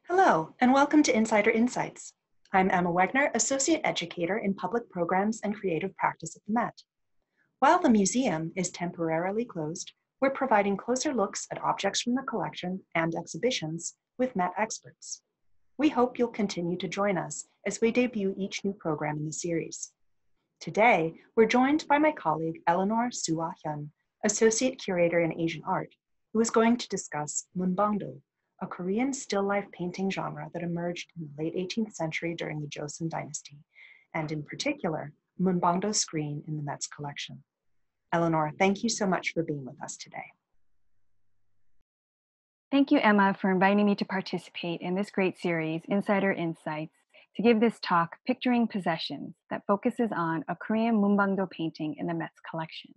Hello, and welcome to Insider Insights. I'm Emma Wegner, Associate Educator in Public Programs and Creative Practice at the Met. While the museum is temporarily closed, we're providing closer looks at objects from the collection and exhibitions with Met experts. We hope you'll continue to join us as we debut each new program in the series. Today, we're joined by my colleague Eleanor Soo-ah Hyun, Associate Curator in Asian Art, who is going to discuss Munbangdo, a Korean still life painting genre that emerged in the late 18th century during the Joseon dynasty, and in particular, Munbangdo Screen in the Met's collection. Eleanor, thank you so much for being with us today. Thank you, Emma, for inviting me to participate in this great series, Insider Insights, to give this talk, Picturing Possessions, that focuses on a Korean Munbangdo painting in the Met's collection.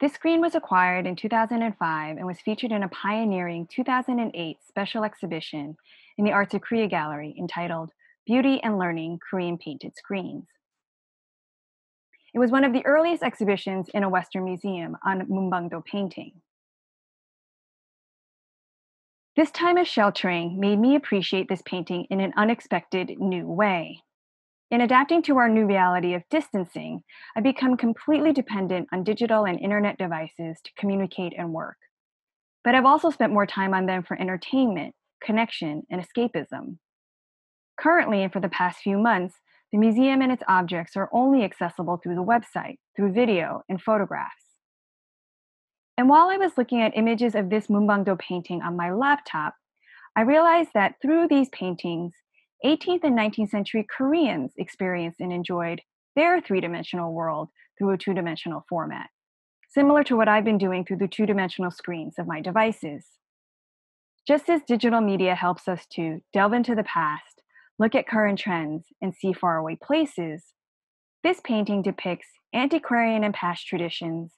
This screen was acquired in 2005 and was featured in a pioneering 2008 special exhibition in the Arts of Korea Gallery entitled Beauty and Learning Korean Painted Screens. It was one of the earliest exhibitions in a Western museum on Munbangdo painting. This time of sheltering made me appreciate this painting in an unexpected new way. In adapting to our new reality of distancing, I've become completely dependent on digital and internet devices to communicate and work. But I've also spent more time on them for entertainment, connection, and escapism. Currently, and for the past few months, the museum and its objects are only accessible through the website, through video and photographs. And while I was looking at images of this Munbangdo painting on my laptop, I realized that through these paintings, 18th and 19th century Koreans experienced and enjoyed their three-dimensional world through a two-dimensional format, similar to what I've been doing through the two-dimensional screens of my devices. Just as digital media helps us to delve into the past, look at current trends, and see faraway places, this painting depicts antiquarian and past traditions,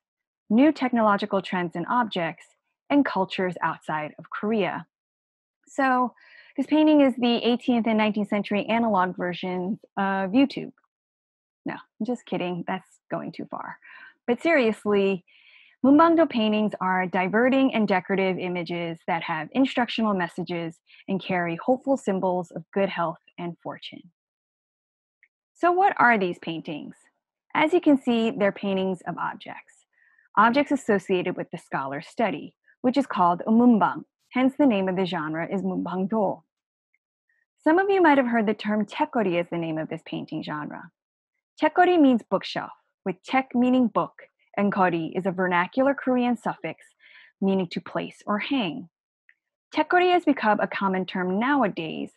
new technological trends and objects, and cultures outside of Korea. So, this painting is the 18th and 19th century analog versions of YouTube. No, I'm just kidding. That's going too far. But seriously, Munbangdo paintings are diverting and decorative images that have instructional messages and carry hopeful symbols of good health and fortune. So what are these paintings? As you can see, they're paintings of objects associated with the scholar's study, which is called a munbang. Hence, the name of the genre is Munbangdo. Some of you might have heard the term chaekgeori as the name of this painting genre. Chaekgeori means bookshelf, with chaek meaning book, and geori is a vernacular Korean suffix meaning to place or hang. Chaekgeori has become a common term nowadays,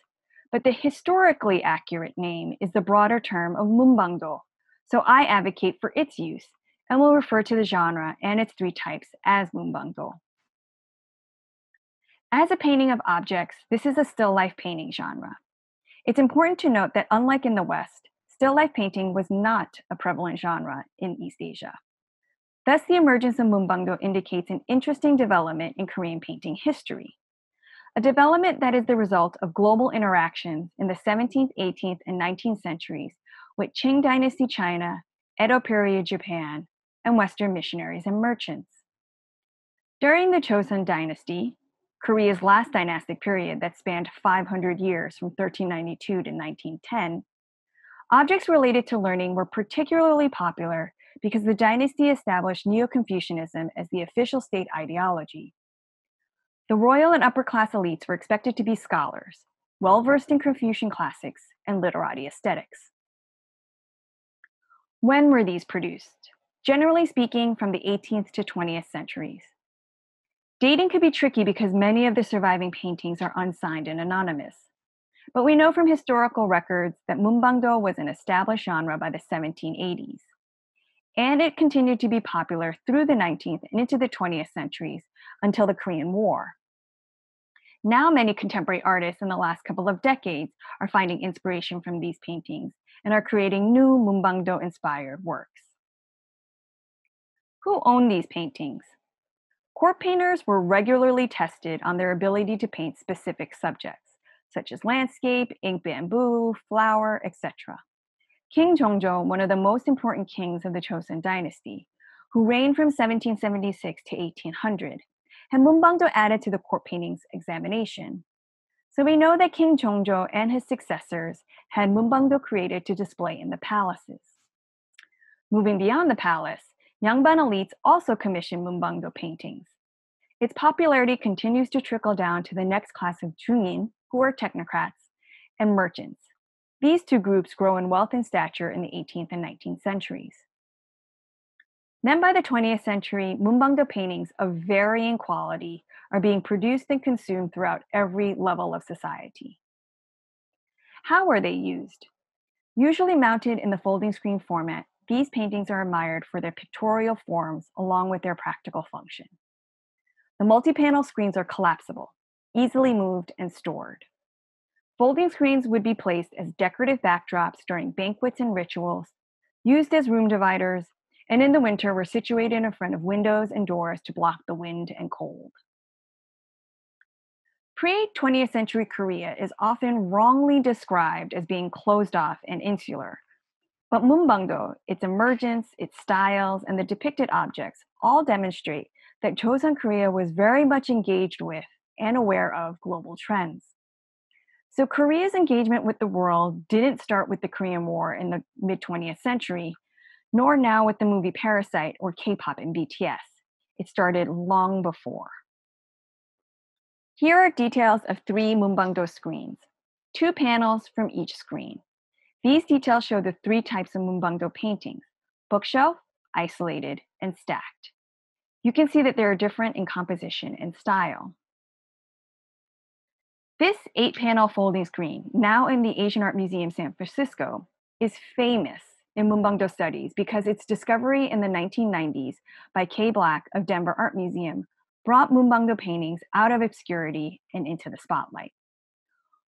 but the historically accurate name is the broader term of Munbangdo, so I advocate for its use and will refer to the genre and its three types as Munbangdo. As a painting of objects, this is a still life painting genre. It's important to note that unlike in the West, still life painting was not a prevalent genre in East Asia. Thus, the emergence of Munbangdo indicates an interesting development in Korean painting history, a development that is the result of global interactions in the 17th, 18th, and 19th centuries with Qing dynasty China, Edo period Japan, and Western missionaries and merchants. During the Joseon dynasty, Korea's last dynastic period that spanned 500 years from 1392 to 1910, objects related to learning were particularly popular because the dynasty established Neo-Confucianism as the official state ideology. The royal and upper-class elites were expected to be scholars, well-versed in Confucian classics and literati aesthetics. When were these produced? Generally speaking, from the 18th to 20th centuries. Dating could be tricky because many of the surviving paintings are unsigned and anonymous. But we know from historical records that Munbangdo was an established genre by the 1780s. And it continued to be popular through the 19th and into the 20th centuries until the Korean War. Now, many contemporary artists in the last couple of decades are finding inspiration from these paintings and are creating new Munbangdo-inspired works. Who owned these paintings? Court painters were regularly tested on their ability to paint specific subjects, such as landscape, ink bamboo, flower, etc. King Jongjo, one of the most important kings of the Joseon dynasty, who reigned from 1776 to 1800, and Munbangdo added to the court paintings examination. So we know that King Jongjo and his successors had Munbangdo created to display in the palaces. Moving beyond the palace, Yangban elites also commissioned Munbangdo paintings. Its popularity continues to trickle down to the next class of Jungin, who are technocrats, and merchants. These two groups grow in wealth and stature in the 18th and 19th centuries. Then by the 20th century, Munbangdo paintings of varying quality are being produced and consumed throughout every level of society. How are they used? Usually mounted in the folding screen format, these paintings are admired for their pictorial forms along with their practical function. The multi-panel screens are collapsible, easily moved and stored. Folding screens would be placed as decorative backdrops during banquets and rituals, used as room dividers, and in the winter were situated in front of windows and doors to block the wind and cold. Pre-20th century Korea is often wrongly described as being closed off and insular, but Munbangdo, its emergence, its styles, and the depicted objects all demonstrate that Joseon Korea was very much engaged with and aware of global trends. So Korea's engagement with the world didn't start with the Korean War in the mid-20th century, nor now with the movie Parasite or K-pop and BTS. It started long before. Here are details of 3 Munbangdo screens, 2 panels from each screen. These details show the 3 types of Munbangdo paintings: bookshelf, isolated, and stacked. You can see that they are different in composition and style. This 8-panel folding screen, now in the Asian Art Museum San Francisco, is famous in Munbangdo studies because its discovery in the 1990s by Kay Black of Denver Art Museum brought Munbangdo paintings out of obscurity and into the spotlight.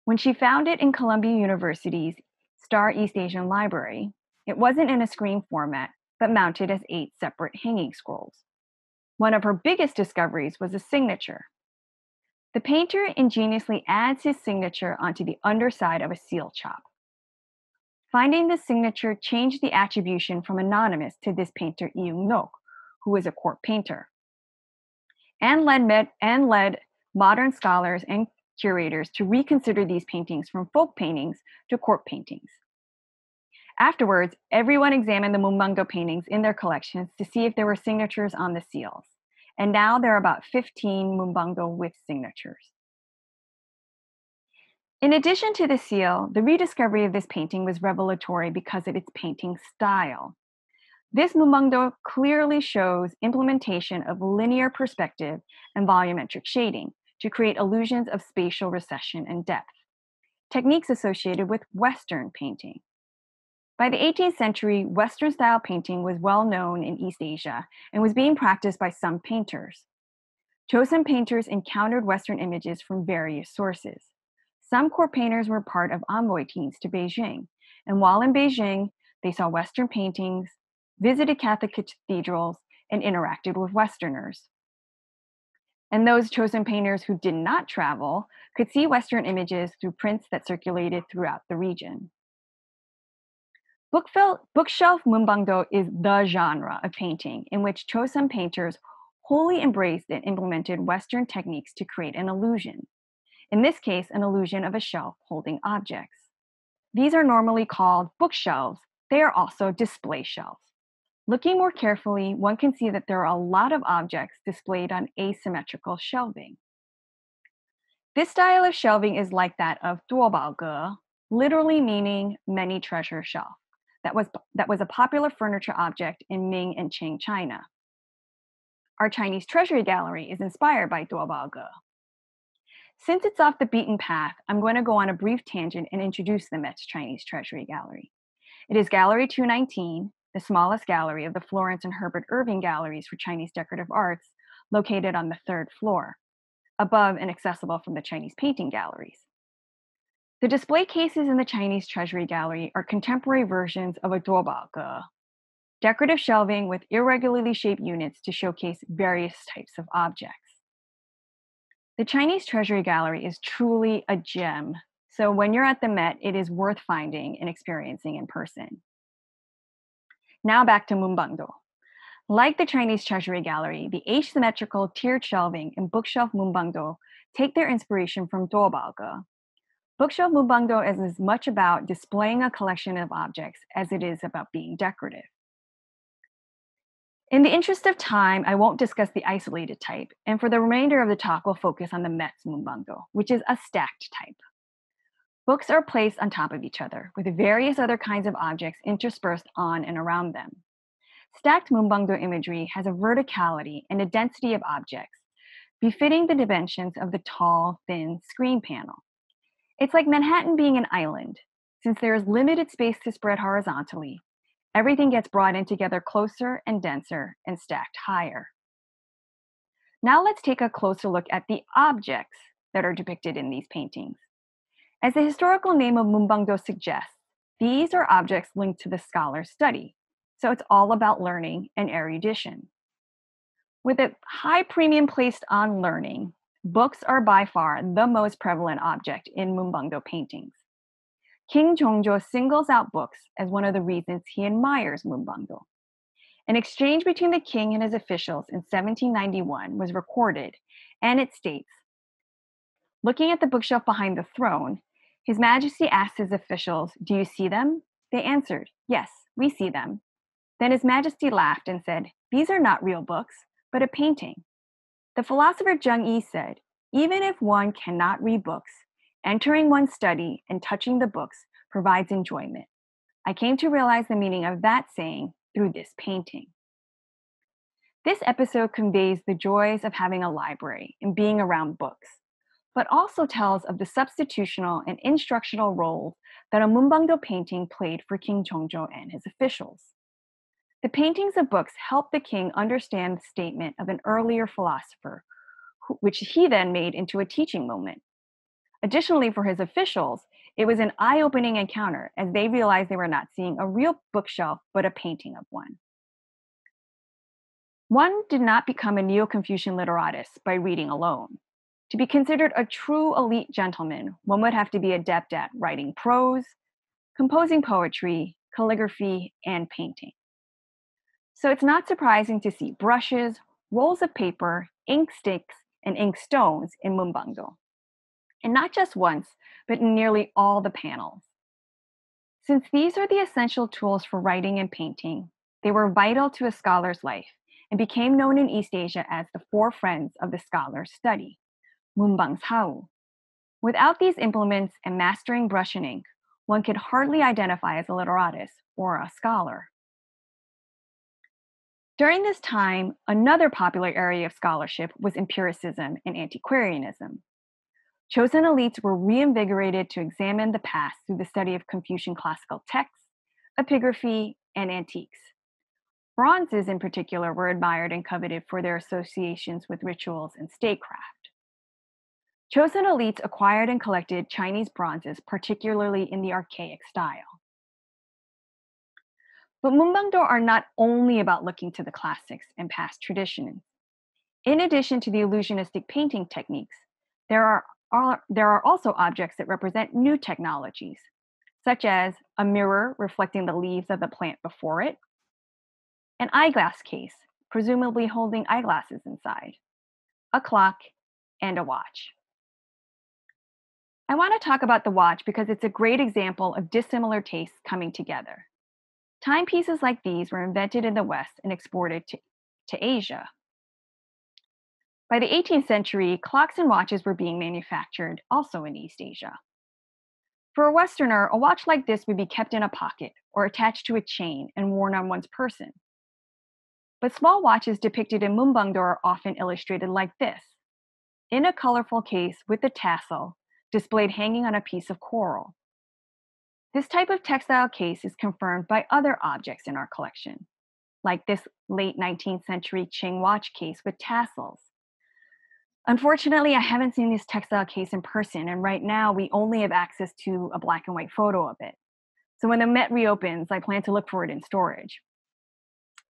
When she found it in Columbia University's Star East Asian Library, it wasn't in a screen format, but mounted as 8 separate hanging scrolls. One of her biggest discoveries was a signature. The painter ingeniously adds his signature onto the underside of a seal chop. Finding the signature changed the attribution from anonymous to this painter Iung-nok, who was a court painter, and led modern scholars and curators to reconsider these paintings from folk paintings to court paintings. Afterwards, everyone examined the Munbangdo paintings in their collections to see if there were signatures on the seals. And now there are about 15 Munbangdo with signatures. In addition to the seal, the rediscovery of this painting was revelatory because of its painting style. This Munbangdo clearly shows implementation of linear perspective and volumetric shading to create illusions of spatial recession and depth, techniques associated with Western painting. By the 18th century, Western-style painting was well known in East Asia and was being practiced by some painters. Joseon painters encountered Western images from various sources. Some court painters were part of envoy teams to Beijing, and while in Beijing, they saw Western paintings, visited Catholic cathedrals, and interacted with Westerners. And those Joseon painters who did not travel could see Western images through prints that circulated throughout the region. Bookshelf Munbangdo is the genre of painting in which Joseon painters wholly embraced and implemented Western techniques to create an illusion. In this case, an illusion of a shelf holding objects. These are normally called bookshelves. They are also display shelves. Looking more carefully, one can see that there are a lot of objects displayed on asymmetrical shelving. This style of shelving is like that of duobaoge, literally meaning many treasure shelf. That was a popular furniture object in Ming and Qing China. Our Chinese Treasury Gallery is inspired by duobaoge. Since it's off the beaten path, I'm going to go on a brief tangent and introduce the Met's Chinese Treasury Gallery. It is Gallery 219, the smallest gallery of the Florence and Herbert Irving Galleries for Chinese Decorative Arts, located on the 3rd floor, above and accessible from the Chinese Painting Galleries. The display cases in the Chinese Treasury Gallery are contemporary versions of a duobaoge, decorative shelving with irregularly shaped units to showcase various types of objects. The Chinese Treasury Gallery is truly a gem, so when you're at the Met, it is worth finding and experiencing in person. Now back to Munbangdo. Like the Chinese Treasury Gallery, the asymmetrical tiered shelving in bookshelf Munbangdo take their inspiration from Dobalga. Bookshelf Munbangdo is as much about displaying a collection of objects as it is about being decorative. In the interest of time, I won't discuss the isolated type, and for the remainder of the talk, we'll focus on the Met's Munbangdo, which is a stacked type. Books are placed on top of each other, with various other kinds of objects interspersed on and around them. Stacked Munbangdo imagery has a verticality and a density of objects, befitting the dimensions of the tall, thin screen panel. It's like Manhattan being an island. Since there is limited space to spread horizontally, everything gets brought in together closer and denser and stacked higher. Now let's take a closer look at the objects that are depicted in these paintings. As the historical name of Munbangdo suggests, these are objects linked to the scholar's study, so it's all about learning and erudition. With a high premium placed on learning, books are by far the most prevalent object in Munbangdo paintings. King Jongjo singles out books as one of the reasons he admires Munbangdo. An exchange between the king and his officials in 1791 was recorded, and it states, "Looking at the bookshelf behind the throne, His Majesty asked his officials, 'Do you see them?' They answered, 'Yes, we see them.' Then His Majesty laughed and said, 'These are not real books, but a painting.' The philosopher Zheng Yi said, 'Even if one cannot read books, entering one's study and touching the books provides enjoyment. I came to realize the meaning of that saying through this painting.'" This episode conveys the joys of having a library and being around books, but also tells of the substitutional and instructional roles that a Munbangdo painting played for King Jongjo and his officials. The paintings of books help the king understand the statement of an earlier philosopher, which he then made into a teaching moment. Additionally, for his officials, it was an eye-opening encounter as they realized they were not seeing a real bookshelf, but a painting of one. One did not become a Neo-Confucian literatus by reading alone. To be considered a true elite gentleman, one would have to be adept at writing prose, composing poetry, calligraphy, and painting. So it's not surprising to see brushes, rolls of paper, ink sticks, and ink stones in Munbangdo. And not just once, but in nearly all the panels. Since these are the essential tools for writing and painting, they were vital to a scholar's life and became known in East Asia as the four friends of the scholar's study, Munbangsau. Without these implements and mastering brush and ink, one could hardly identify as a literatus or a scholar. During this time, another popular area of scholarship was empiricism and antiquarianism. Chosen elites were reinvigorated to examine the past through the study of Confucian classical texts, epigraphy, and antiques. Bronzes, in particular, were admired and coveted for their associations with rituals and statecraft. Chosen elites acquired and collected Chinese bronzes, particularly in the archaic style. But Munbangdo are not only about looking to the classics and past traditions. In addition to the illusionistic painting techniques, there are also objects that represent new technologies, such as a mirror reflecting the leaves of the plant before it, an eyeglass case, presumably holding eyeglasses inside, a clock, and a watch. I want to talk about the watch because it's a great example of dissimilar tastes coming together. Timepieces like these were invented in the West and exported to Asia. By the 18th century, clocks and watches were being manufactured also in East Asia. For a Westerner, a watch like this would be kept in a pocket or attached to a chain and worn on one's person. But small watches depicted in Munbangdo are often illustrated like this, in a colorful case with a tassel displayed hanging on a piece of coral. This type of textile case is confirmed by other objects in our collection, like this late 19th century Qing watch case with tassels. Unfortunately, I haven't seen this textile case in person, and right now we only have access to a black and white photo of it. So when the Met reopens, I plan to look for it in storage.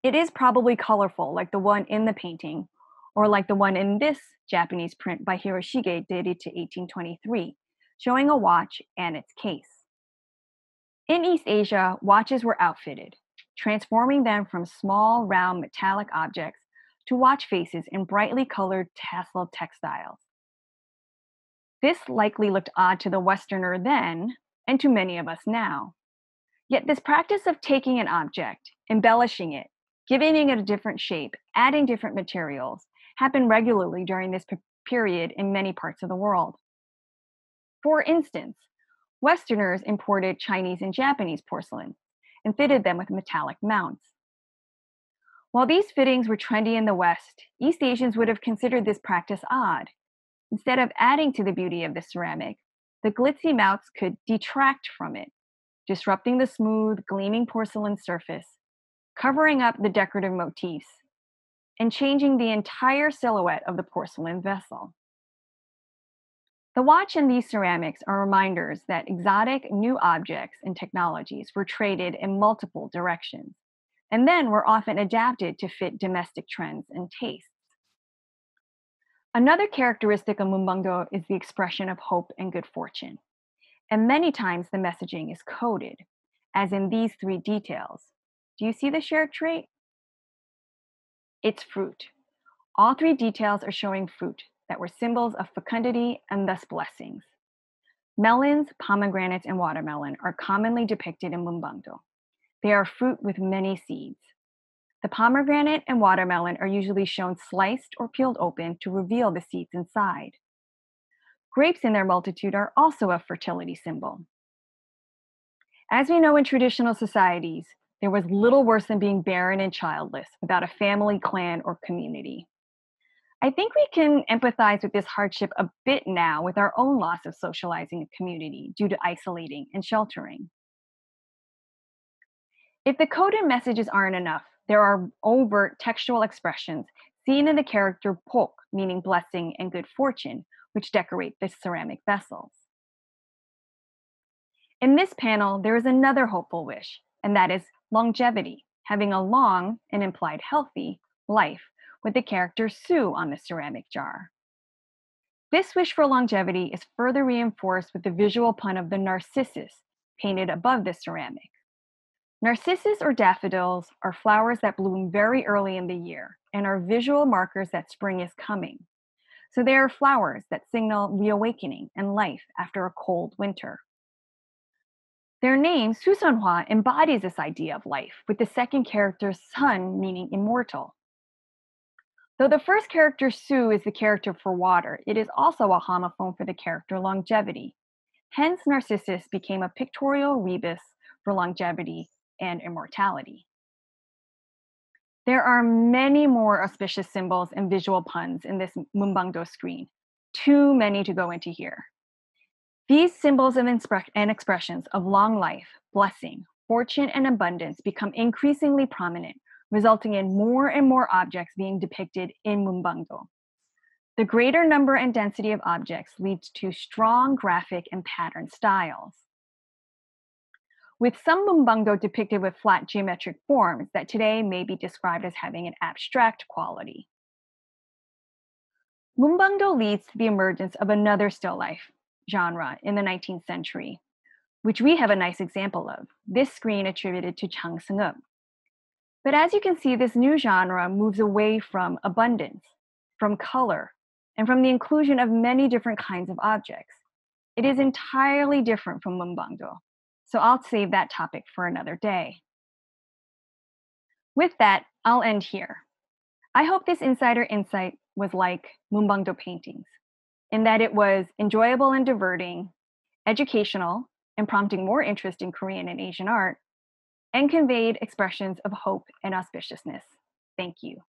It is probably colorful, like the one in the painting, or like the one in this Japanese print by Hiroshige dated to 1823, showing a watch and its case. In East Asia, watches were outfitted. transforming them from small, round, metallic objects to watch faces in brightly colored tasseled textiles. This likely looked odd to the Westerner then, and to many of us now. Yet this practice of taking an object, embellishing it, giving it a different shape, adding different materials, happened regularly during this period in many parts of the world. For instance, Westerners imported Chinese and Japanese porcelain and fitted them with metallic mounts. While these fittings were trendy in the West, East Asians would have considered this practice odd. Instead of adding to the beauty of the ceramic, the glitzy mounts could detract from it, disrupting the smooth, gleaming porcelain surface, covering up the decorative motifs, and changing the entire silhouette of the porcelain vessel. The watch and these ceramics are reminders that exotic new objects and technologies were traded in multiple directions, and then were often adapted to fit domestic trends and tastes. Another characteristic of Munbangdo is the expression of hope and good fortune. And many times the messaging is coded, as in these three details. Do you see the shared trait? It's fruit. All three details are showing fruit that were symbols of fecundity and thus blessings. Melons, pomegranates, and watermelon are commonly depicted in Munbangdo. They are fruit with many seeds. The pomegranate and watermelon are usually shown sliced or peeled open to reveal the seeds inside. Grapes in their multitude are also a fertility symbol. As we know in traditional societies, there was little worse than being barren and childless without a family, clan, or community. I think we can empathize with this hardship a bit now with our own loss of socializing and community due to isolating and sheltering. If the coded messages aren't enough, there are overt textual expressions seen in the character pok, meaning blessing and good fortune, which decorate the ceramic vessels. In this panel, there is another hopeful wish, and that is longevity, having a long and implied healthy life with the character Soo on the ceramic jar. This wish for longevity is further reinforced with the visual pun of the narcissus painted above the ceramic. Narcissus or daffodils are flowers that bloom very early in the year and are visual markers that spring is coming. So they are flowers that signal reawakening and life after a cold winter. Their name, Susunhwa, embodies this idea of life, with the second character Sun meaning immortal. Though the first character Su is the character for water, it is also a homophone for the character longevity. Hence, Narcissus became a pictorial rebus for longevity and immortality. There are many more auspicious symbols and visual puns in this Munbangdo screen, too many to go into here. These symbols and expressions of long life, blessing, fortune, and abundance become increasingly prominent, resulting in more and more objects being depicted in Munbangdo. The greater number and density of objects leads to strong graphic and pattern styles. With some Munbangdo depicted with flat geometric forms that today may be described as having an abstract quality. Munbangdo leads to the emergence of another still life genre in the 19th century, which we have a nice example of, this screen attributed to Chang Seung-eum. But as you can see, this new genre moves away from abundance, from color, and from the inclusion of many different kinds of objects. It is entirely different from Munbangdo, so I'll save that topic for another day. With that, I'll end here. I hope this insider insight was like Munbangdo paintings, in that it was enjoyable and diverting, educational, and prompting more interest in Korean and Asian art, and conveyed expressions of hope and auspiciousness. Thank you.